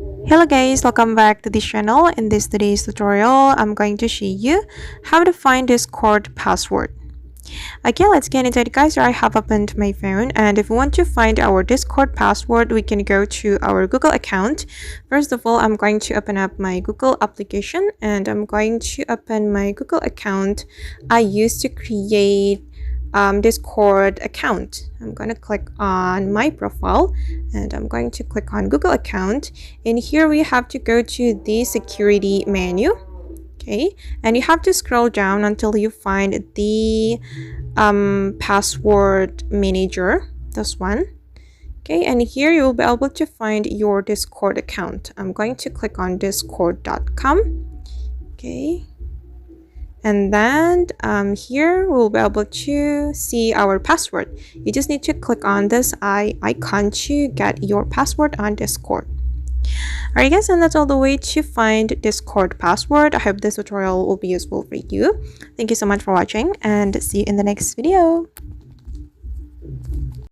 Hello guys, welcome back to this channel. In today's tutorial, I'm going to show you how to find Discord password. Okay, let's get into it guys. I have opened my phone, and if we want to find our Discord password, we can go to our Google account. First of all, I'm going to open up my Google application, and I'm going to open my Google account I used to create Discord account. I'm going to click on my profile, and I'm going to click on Google account, and here we have to go to the security menu. Okay, and you have to scroll down until you find the password manager, this one. Okay, and here you will be able to find your Discord account. I'm going to click on discord.com. Okay, and then here we'll be able to see our password. You just need to click on this icon to get your password on Discord. Alright guys, and that's all the way to find Discord password. I hope this tutorial will be useful for you. Thank you so much for watching, and see you in the next video.